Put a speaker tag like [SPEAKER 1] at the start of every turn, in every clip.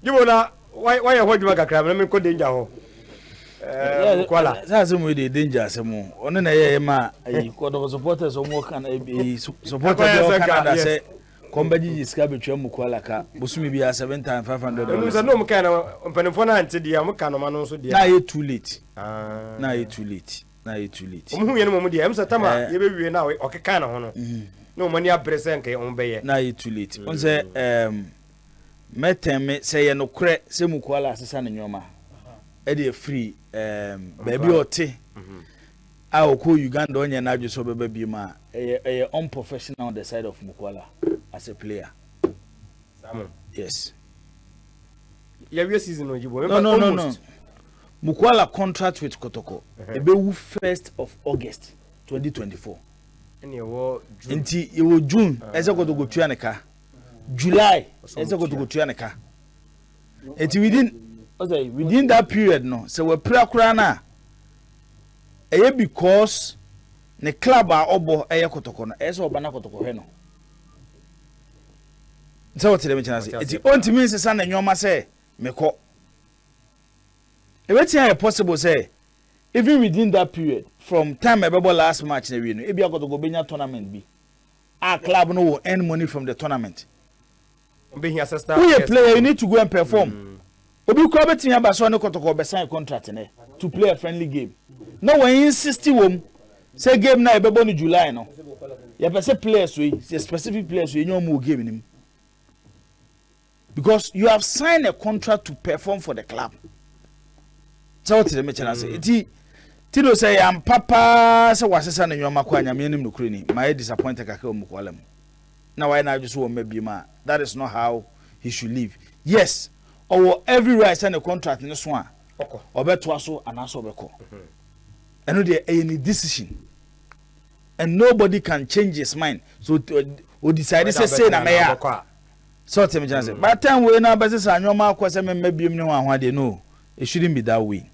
[SPEAKER 1] You wanna why you hold you like a crab? Let me go danger ho. Mukwala.
[SPEAKER 2] That's some way the danger some. One na ye ma Kotoko supporters o mo kan supporters o Canada say kombaji iska betwa Mukwala ka bosumi bia $7,500.
[SPEAKER 1] No say no mo kan na mpanimfo na ante dia mo kan no ma no so dia.
[SPEAKER 2] Na ye too late.
[SPEAKER 1] Na
[SPEAKER 2] ye too late.
[SPEAKER 1] Mo hu ye no mo dia em say tama ye be wie na o keka na ho no. No money abrese nke on be ye.
[SPEAKER 2] Na ye too late. On say metem say ye no kre say Mukwala asesa na nyoma. E dey free baby ote. I will call Uganda on your najus or baby ma a unprofessional on the side of Mukwala as a player. Yes.
[SPEAKER 1] Yeah, season
[SPEAKER 2] no. Mukwala contract with Kotoko. Ebe 1st of August 2024. And you were June. As I go to go to Anaka. July. As I go to go to Anaka. And within that period, no. So we're pre-Kurana. Because the club are obo Kotoko na eso obana Kotoko he no. So what them say? It only means say na nyoma say meko. Everything possible say even within that period from time ebebo last match na we no e bia Kotoko benya tournament bi. Our club no will earn money from the tournament.
[SPEAKER 1] Being assistant.
[SPEAKER 2] Who a player you need to go and perform. Obi ko betin aba so ne Kotoko be sign contract ne to play a friendly game. No when insist wom say game na ebebo ni July no ya pese players we say specific players we nyom mo game nim because you have signed a contract to perform for the club. So what the mention say ti do say am papa say wasesa na nyom akwa nyame nim no kure ni my disappointed kaka Mukwala na why na just wo mabi ma that is not how he should live. Yes or every right sign a contract in this one obeto aso anaso obeko. And there any decision, and nobody can change his mind. So we decided to say na me so tell me just by time we na business anyoma kwase me mabiem ne ho ahwade no it shouldn't be that way.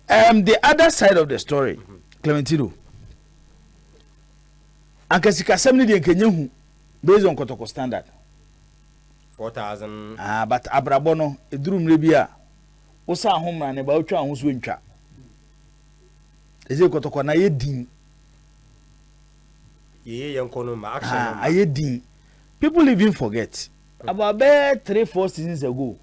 [SPEAKER 2] The other side of the story Clementino ankasika semni de nkenye hu based on Kotoko standard
[SPEAKER 1] 4,000
[SPEAKER 2] but abrabo no edurum rebia wo sa ahomra ne ba otwa ahoso ntwa. Is it Kotoko na yedin?
[SPEAKER 1] Ye yankono ma action.
[SPEAKER 2] Ayedin. People even forget. About 3-4 seasons ago,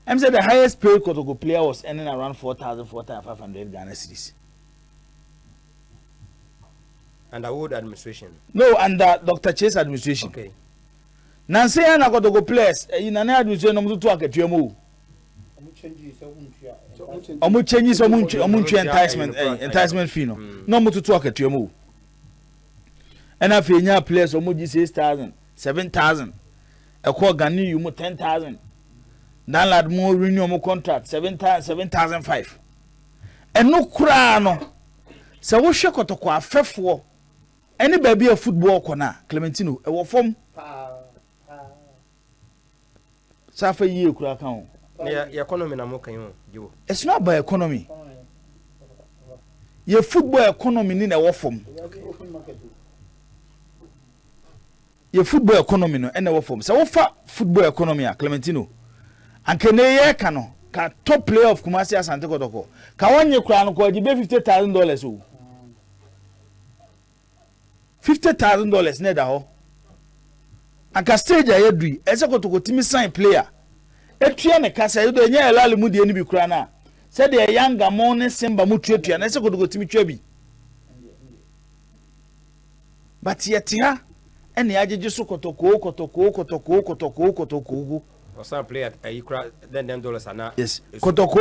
[SPEAKER 2] I'm saying the highest paid Kotoko player was earning around 4,500 Ghana cedis.
[SPEAKER 1] Under Wood administration?
[SPEAKER 2] No, under Dr. Chase administration.
[SPEAKER 1] Okay.
[SPEAKER 2] Nancy and Kotoko players in an administration to talk at your omu changes enticement fee no mo to talk at your move and if you players omu 6,000 7,000 a call Gani you mo 10,000 dan lad mo renew mo contract 7,500 and no kura no so wo hwe Kotoko afefo any baby a football kona Clementino e wo fom safa yi kura kan
[SPEAKER 1] the economy na mo kan yo. It's
[SPEAKER 2] not by economy. Your football economy ni na wo form. Your football economy no na wo form. So wo fa football economy a Clementino. Anke ne ye ka no ka top player of Kumasi Asante Kotoko. Ka wonye kura no ko gibe $50,000 o. $50,000 na da ho. Anka stage a yedui, ese Kotoko timi sign player. Etua ne kasa you do nya elale mu de ni bi kura na said the younger morning simba mu tuatua na se Kotoko timi twa bi but yet ha ene ajeje so Kotoko
[SPEAKER 1] or some player you cry then $10 ana
[SPEAKER 2] yes Kotoko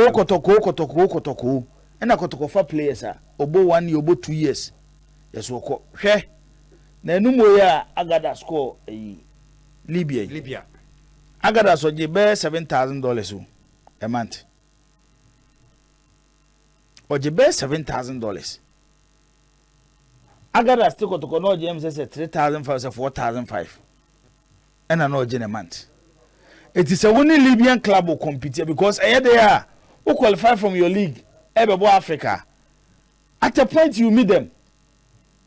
[SPEAKER 2] ena Kotoko fa players a obo 1 year obo 2 years yes wo ko hwe na enumo ya agada score Libya Agada so je be $7,000 a month. Or je be $7,000. Agada still Kotoko no James say 3,500 4,500. And no a month. It is a only Libyan club will compete because they are who qualify from your league Ebebo Africa. At a point you meet them.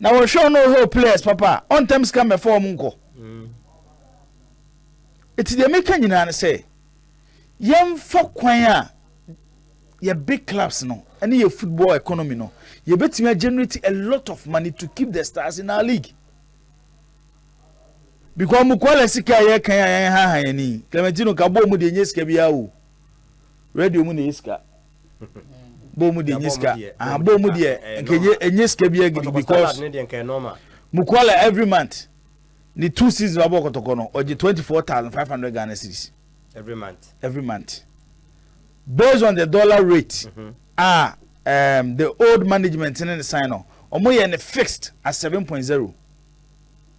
[SPEAKER 2] Now we show no whole players papa on terms come before munko. It's the American and say yem fa kwan a ye big clubs no and your football economy no you bet me generate a lot of money to keep the stars in our league because Mukwala sika ye kan ya ha yani Clementino ka bo mu de nyeska bia o radio mu na iska bo mu de nyeska bo mu de nyeska bia because Mukwala every month the 2 seasons abo Kotoko no oje 24,500 Ghana cedis every month based on the dollar rate the old management in the sign on omo ye fixed at 7.0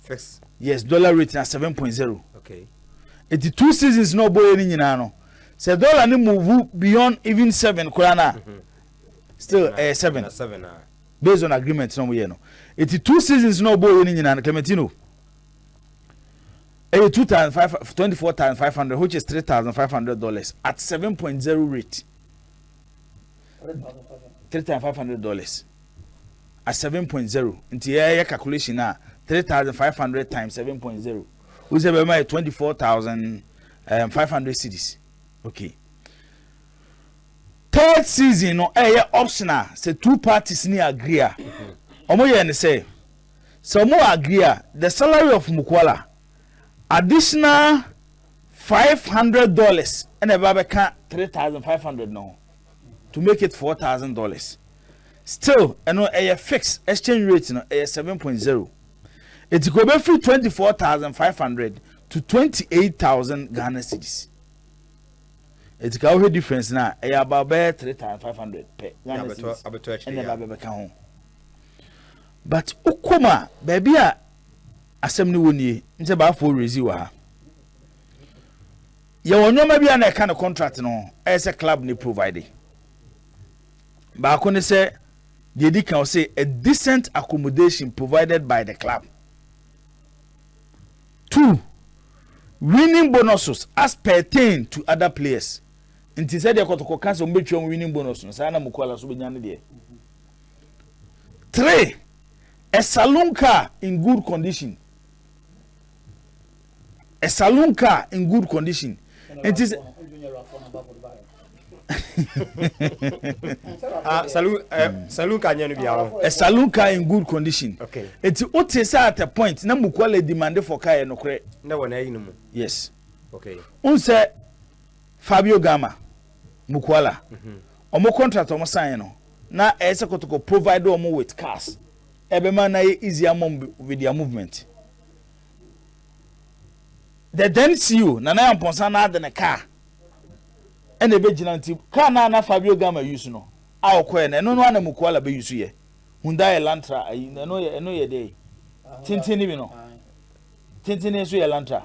[SPEAKER 1] fixed.
[SPEAKER 2] Yes, dollar rate at 7.0.
[SPEAKER 1] Okay.
[SPEAKER 2] It's 2 seasons no boy any nyina. Say dollar ni move beyond even 7 krana. Still 7.
[SPEAKER 1] 7
[SPEAKER 2] based on agreement no we no. It's 2 seasons no boy any nyina Clementino. 24,500 which is $3,500 at 7.0 rate. $3,500 at 7.0. Into your calculation now 3,500 times 7.0. We say we make 24,500 cedis. Okay. Third season no optional. Say 2 parties ni agree. Omo ye ne say. So mo agree the salary of Mukwala additional $500 and a babeka 3,500 no to make it $4,000. Still, a fixed exchange rate no 7.0. It go be free 24,500 to 28,000 Ghana cedis. It go have difference now. About 3,500 per Ghana cedis. But ukuma baby a asem ni woni nse ba for rezi wa. Ye wonyoma bia na kind of contract no as a club ni provide. Ba ko ne say the di can say a decent accommodation provided by the club. 2 winning bonuses as pertain to other players. Inti said the Kotoko cancel mbetwa winning bonus no sa na Mukwala so benya ne de. 3 a saloon car in good condition. A saloon car in good condition. It is
[SPEAKER 1] saloon car nyanu bia.
[SPEAKER 2] A saloon car in good condition.
[SPEAKER 1] Okay.
[SPEAKER 2] It's otesa at a point na Mukwala demand for car no kre.
[SPEAKER 1] Na wona yi no mu.
[SPEAKER 2] Yes.
[SPEAKER 1] Okay.
[SPEAKER 2] Unse Fabio Gama Mukwala. Omo contract omo sign no. Na ese Kotoko provide omo with cars. Ebema na easy among with their movement. The then see you na na amponsa na de ne car. And the vigilante car na Fabio Gama use no. A okwe na no na Mukwala be use ye. Hyundai Elantra no ye dey. Tintini bi no. Tintini so ye Elantra.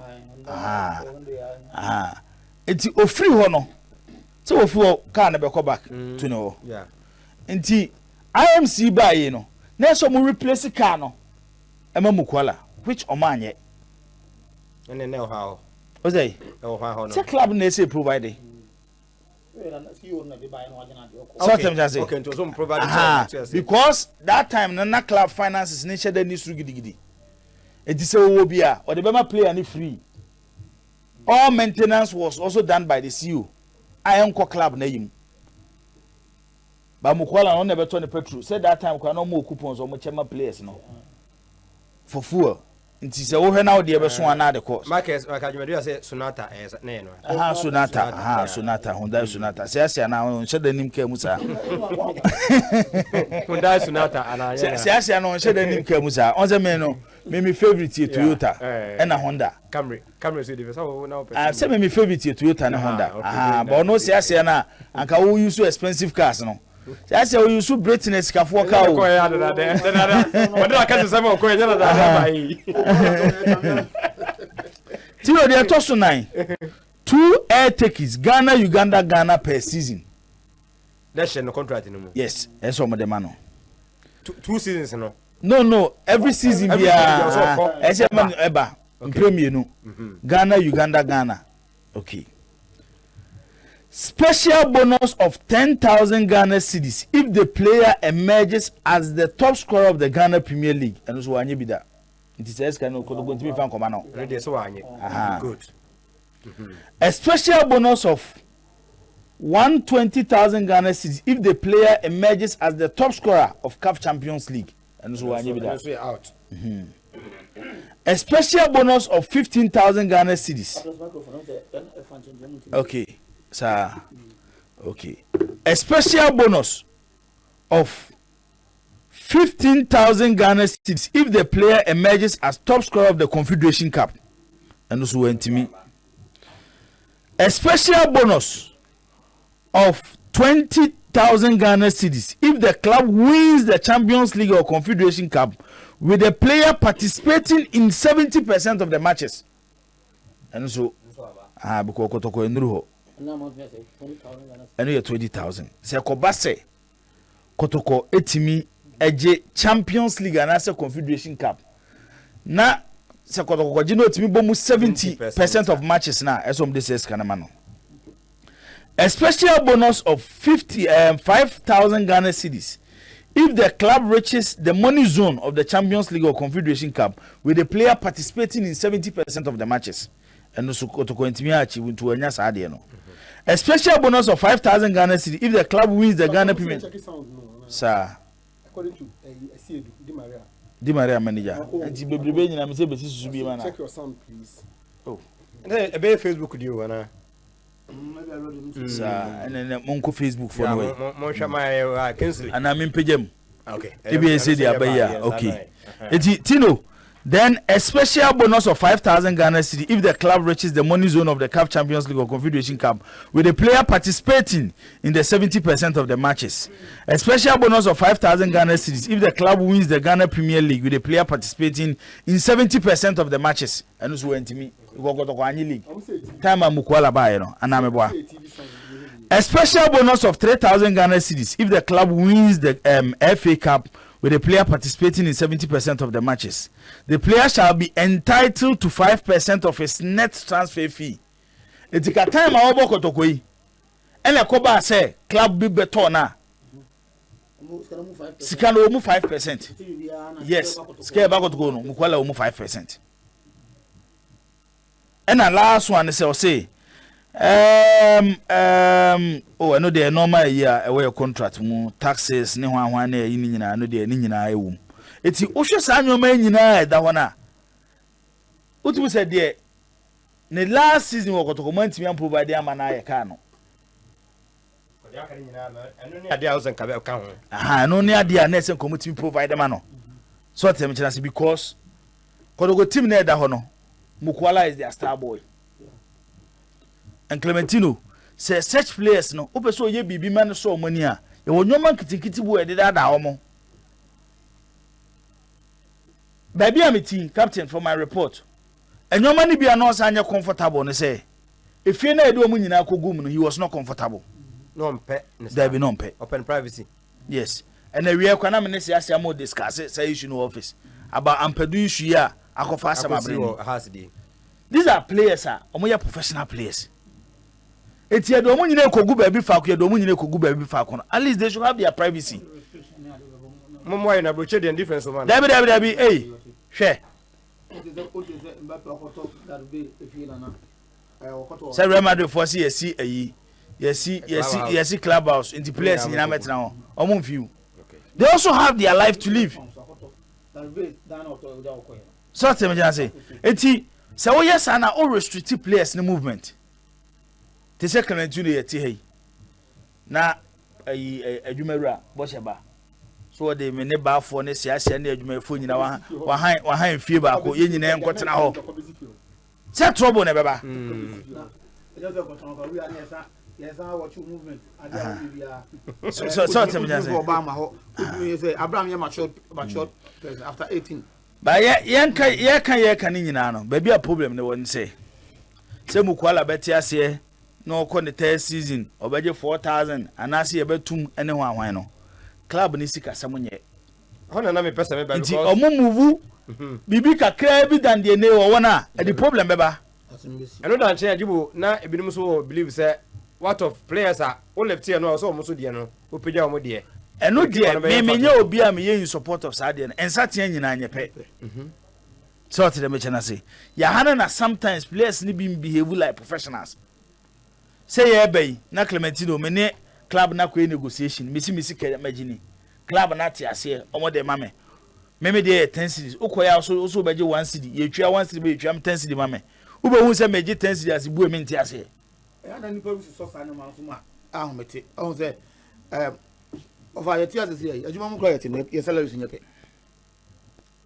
[SPEAKER 2] Enti ofri ho no. So ofu car na be go back to no.
[SPEAKER 1] Yeah.
[SPEAKER 2] Enti IMC ba ye no. Na so mo replace car no. Ema Mukwala which omanye.
[SPEAKER 1] And then how?
[SPEAKER 2] O say?
[SPEAKER 1] How no.
[SPEAKER 2] Say club na say provide.
[SPEAKER 1] Okay, to some provide
[SPEAKER 2] because that time na club finances ni shede ni suru gidigidi. It is a bi a or the Bema player ni free. All maintenance was also done by the CEO. I am club na yim. Ba Mukwala no never turn the petrol. Said that time no more coupons or more chema players no. For fuel. Nti se wo hwe na wo de be so ana de course.
[SPEAKER 1] Marcus Akadwumadu say Sonata na no.
[SPEAKER 2] Sonata Hyundai Sonata. Se asia na on hye danim ka mu sa.
[SPEAKER 1] Hyundai Sonata ana.
[SPEAKER 2] Se asia na on hye danim ka mu sa. On se me no, me favorite Toyota and a Honda.
[SPEAKER 1] Camry so the so now.
[SPEAKER 2] Say me favorite Toyota and Honda. But no se asia na anka wo use so expensive cars no. That's how you should Britain's can walk out. What do I can say? Tino, they are tossed 9. 2 air tickets, Ghana, Uganda per season.
[SPEAKER 1] That's no contract anymore.
[SPEAKER 2] Yes, that's all the man.
[SPEAKER 1] 2 seasons, no.
[SPEAKER 2] No. Every season, we are as a man ever. Premier, no. Ghana, Uganda. Okay. Special bonus of 10,000 Ghana cedis if the player emerges as the top scorer of the Ghana Premier League. And so anye bida. It says can go to be fan come now.
[SPEAKER 1] Ready so anye. Good.
[SPEAKER 2] A special bonus of 120,000 Ghana cedis if the player emerges as the top scorer of CAF Champions League. And so
[SPEAKER 1] out.
[SPEAKER 2] A special bonus of 15,000 Ghana cedis. Okay, sir. Okay. A special bonus of 15,000 Ghana cedis if the player emerges as top scorer of the Confederation Cup. And also went to me. A special bonus of 20,000 Ghana cedis if the club wins the Champions League or Confederation Cup with the player participating in 70% of the matches. And so, because Kotoko enduro, and you 20,000. Say Kobase, Kotoko etimi eje Champions League and as a Confederation Cup. Na say Kotoko jino etimi bomu 70% of matches na as some this is kanamano. A special bonus of 5,000 Ghana cedis if the club reaches the money zone of the Champions League or Confederation Cup with the player participating in 70% of the matches. And also to continue to a special bonus of 5,000 Ghana cedis if the club wins the Ghana Premier. Sir, according to Di Maria manager. And check your sound, please. Oh, a Facebook video, and and then Monko Facebook for way. And I'm in Pejam. Okay. Okay. Tino. Then a special bonus of 5,000 Ghana cedis if the club reaches the money zone of the CAF Champions League or Confederation Cup with the player participating in the 70% of the matches. A special bonus of 5,000 Ghana cedis if the club wins the Ghana Premier League with the player participating in 70% of the matches. And also went to me. League. Time Mukwala buy no anameboa. A special bonus of 3,000 Ghana cedis if the club wins the FA Cup with the player participating in 70% of the matches. The player shall be entitled to 5% of his net transfer fee. Etika time awobo Kotoko yi. Ene koba say club be better na. Sikano omu 5%. Yes. Scare back Kotoko no Mukwala omu 5%. And the last one is say, I know the normal year away contract mu taxes ne hwan na yin nyina no de ni nyina ewu. Eti ohwe sa anyo ma nyina da hona. Utu say de ne last season wo Kotoko man timi am provide am na ye ka no. Odi aka nyina no eno ne ade a usen ka be ka ho. Aha no ne ade a na esen komo timi provide am no. So tell me chance because Kotoko team na da ho no. Mukwala is their star boy. And Clementino say such players no ope so ye bibi man so money a e wonyo man kitikiti bu e de da homo. Baby amiti captain for my report. Enyo man bi announce anya comfortable no say if you na e do mu nyina akogum no he was not comfortable. No mpe. There be no mpe. Open privacy. Yes. And we kwana me say asia mo discuss say issue no office about ampedu issue ya. These are players, omoya professional players. Eti edo omo nyine kogu baby fa ko edo omo nyine kogu baby fa ko. At least they should have their privacy. Momo ya na broche the difference man. Dabi hey. Hwe. Say Real Madrid for see yes clubhouse in the players in Ametina ho. Omo mfiu. They also have their life to live. So tell me say enti say wo yes na all restricted players in movement. They say can you yet hey na adwumawura bosheba so they me ne ba fo ne siasia ne adwumafo nyina wa han fie ba ko ye nyina enkotena ho say trouble ne beba so tell me say Obama ho say Abraham ya mature after 18. But ye can nyina no baby a problem ne won say Mukwala beti ase no ko ne third season obeje 4,000 anase ye betum ene hwan no club ni sika samunye hona na me pesa me ba because omumu bibi kakra bi dan de ne wo na the problem beba eno dan chen ajibo na ebinim so believe say what of players are all left here no so omuso de no opeja omo de eno de me nya obi a me ye in support of Sadia and ensatia nyina anyepe so what the me chana say ya hana na sometimes players ni be behave like professionals say ye bay na Clementino mene club na ko negotiation misi ke imagine club na te ase omo de mame meme de 10 cities ukoya so beje 1 city ye twa 1 city be twa 10 city mame ube hu se meje 10 city ase bu emi nte ase
[SPEAKER 3] ya na nipa bi so fa na ma so ma ahomete on say over your tears here adwuma mu kra yete your salary sun yepe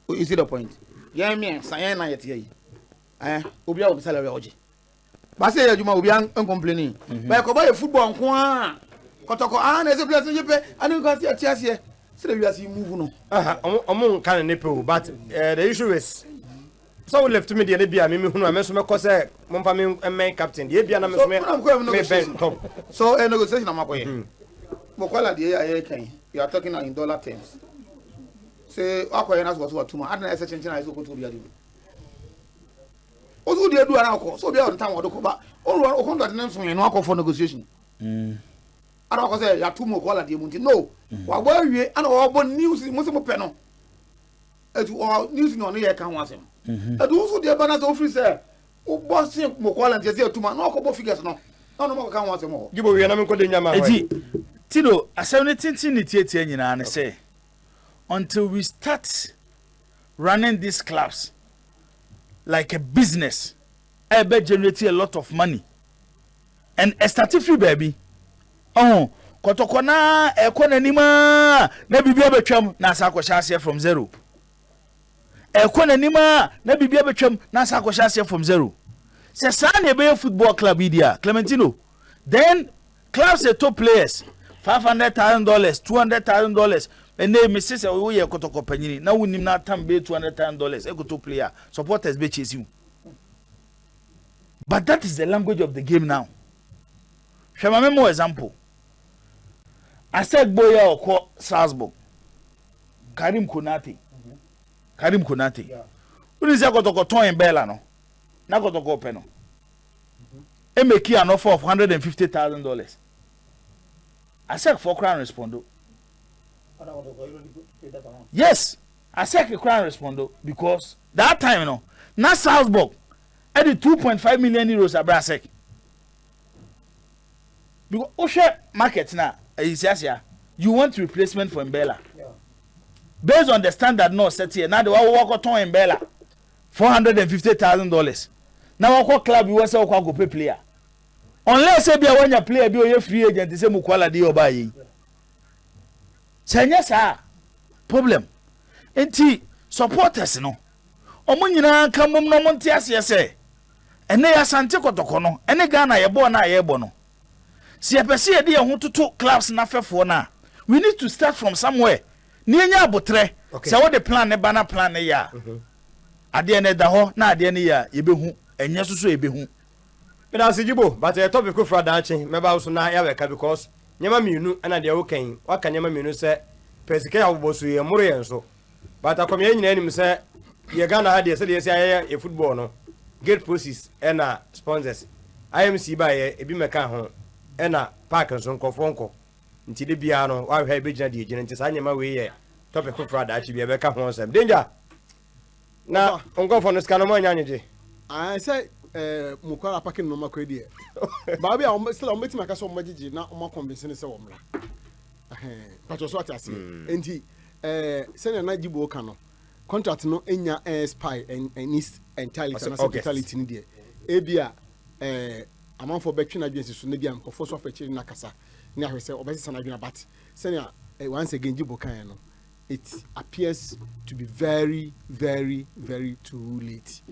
[SPEAKER 3] you see the point ya me san na yete yi obi a wo salary oje ba say adwuma obi an complaining ba ko ba football nko a Kotoko na say place yepe ani ko see tears here say we are move no
[SPEAKER 1] omo kan ne pe but the issue is so we left me the bia me hunu ameso me ko say momfa me main captain the bia na me me ben top
[SPEAKER 3] so a negotiation am akoye Mukwala the aye kan you are talking in dollar terms say akoye na so too much adna ese chenchen na so ko to bia di ozo de do ana ko so bia on time odoko ba o contract na so no akọ for negotiation ana ko say ya too Mukwala the munti no wa bo awie ana wo bo news mo se mo pe no etu news no ye kan wasem edu so de bana so office say o boss Mukwala ntia say atuma no akọ bo figures no no mo kan wasem ho
[SPEAKER 1] gibo wi na me ko de nyama
[SPEAKER 2] eti Tino asem tintin ni tie nyina na say until we start running these clubs like a business I bet generate a lot of money and a start free baby Kotoko na nima na bibia betwam na asa kwahya from zero nima na bibia betwam na asa kwahya from zero say san e be football club idia Clementino then clubs the top players $500,000 $200,000 and they misses we ye Kotoko panyini na wunim na tambe $200,000 e go player supporters be chase you but that is the language of the game now shall I more example I said boya oko Salzburg Karim Konate uni se Kotoko ton en bella no na Kotoko pe no e make an offer of $150,000 I said for crown respondo yes I said the crown respondo because that time you know na Salzburg at the 2.5 million euros abrasek because oshe market na you want replacement for Mbella based on the standard no set here now the work on Mbella $450,000 now what club you want to go pay player unless say be when your player be a free agent say Mukwala dey oba senya sa problem enti supporters no omo nyina kan mom no monte ase say ene ya Asante Kotoko no ene Ghana ye bo na ye bo no si epese ye dey ho toto clubs na fefo na we need to start from somewhere ni enya abotre say what the plan ne bana plan ne ya ade ne da ho na ade ne ya ye behu enye soso ye behu
[SPEAKER 1] But as you but a topic for dancing, maybe also now Yaweka because Yama Minu and the okay, what can Yama Minu say? Pesca was we a Murian so. But I come in and say, you're gonna have the football no. Get pussies and sponsors. I am see by a Bimaka home and Parkinson Cofonco. Until the piano, I have been the agent to sign my way. Topic for Friday, actually, a Becca home. Danger. Now, on go for the Scanomania.
[SPEAKER 4] I say. Mukwala packing no makwedi baby I still meet my case on magigi na o ma convince ne se wo mra but so what I say enti senior na jibo ka no contract no enya spy and is entirely na hospitality ni de ebia amanfo betwe na dwense so na bia nkofo so afechi na kasa na ahwese obesisa na dwena but senior once again jibo kan no it appears to be very very very too late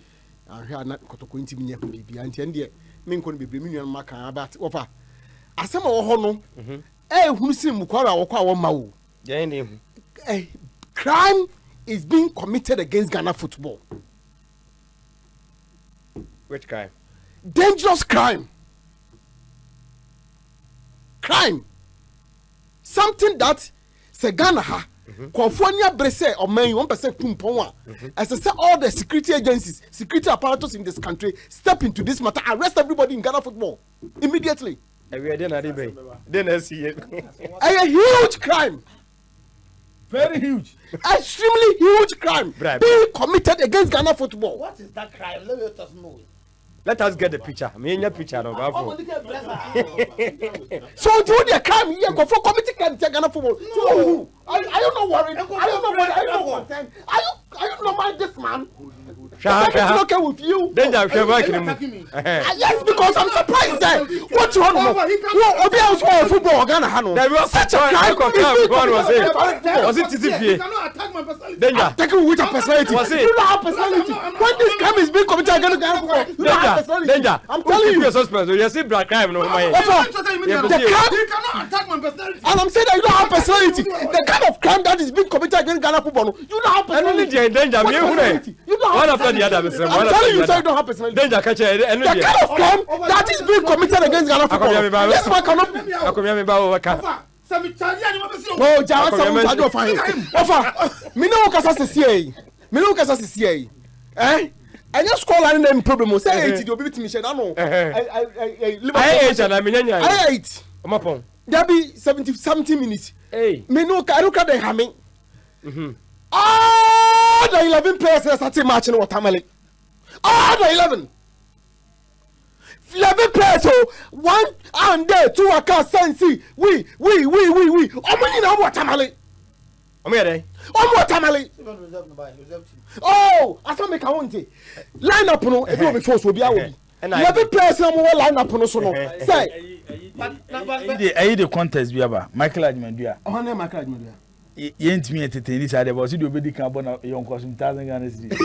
[SPEAKER 4] ahia na Kotoko ntimi nya bibia ntia ndie menko no bebre menua maka about ofa asema wo ho no hunu sim Mukwala wo kwa wo ma wo crime is being committed against Ghana football.
[SPEAKER 1] Which crime?
[SPEAKER 4] Dangerous crime. Something that se Ghana ha California Brese or man 1% pumpon. As I say, all the security agencies, security apparatus in this country step into this matter, arrest everybody in Ghana football immediately.
[SPEAKER 1] Then see it.
[SPEAKER 4] A huge crime.
[SPEAKER 2] Very huge.
[SPEAKER 4] Extremely huge crime being committed against Ghana football.
[SPEAKER 3] What is that crime? Let us know.
[SPEAKER 1] let us get the picture. Me in your picture no ba for.
[SPEAKER 4] So do they come here go for committee can take Ghana football. So are you not worried? Are you not worried? Are you not concerned? Are you not mind this man? I'm okay with you.
[SPEAKER 1] Danger,
[SPEAKER 4] Yes, because I'm surprised that what you want Obi else for football Ghana Hano.
[SPEAKER 1] There was such a guy was it TCP? Danger.
[SPEAKER 4] Attacking with a personality. You don't have personality. When this crime is being committed against Ghana football, you don't have personality.
[SPEAKER 1] Danger.
[SPEAKER 4] I'm telling you.
[SPEAKER 1] You see black crime no my.
[SPEAKER 4] The crime,
[SPEAKER 3] You cannot attack my personality.
[SPEAKER 4] and I'm saying that you don't have personality. The kind of crime that is being committed against Ghana football, you don't have personality.
[SPEAKER 1] Danger, me
[SPEAKER 4] You don't have
[SPEAKER 1] one after the other.
[SPEAKER 4] I'm telling you, sir, you don't have personality.
[SPEAKER 1] Danger, catch it.
[SPEAKER 4] The kind of crime that is being committed against Ghana football. This man cannot be. Oh, Jawa, someone to do for him. Offer. Me no kasa sisi. Me no kasa sisi. And your school line name problem. Say 80, you be with me. I know. I 8. There be 70 minutes.
[SPEAKER 1] Hey.
[SPEAKER 4] Me no ka look at the hamming. Ah, the 11 players that started matching Watermelon. Ah, the 11 players, so 1 and there 2 aka sensi. We. Omani na Watermelon. Watermelon. Oh, I saw me count. Line up no, e be force will be awo. 11 players na mo line up no so no. Say.
[SPEAKER 2] I the contest bi aba. Michael Adjumandua.
[SPEAKER 4] Oh, na Michael Adjumandua.
[SPEAKER 2] Yentimi entertain this ade, but see the obedi kan bona yon cost 1000 Ghana cedis.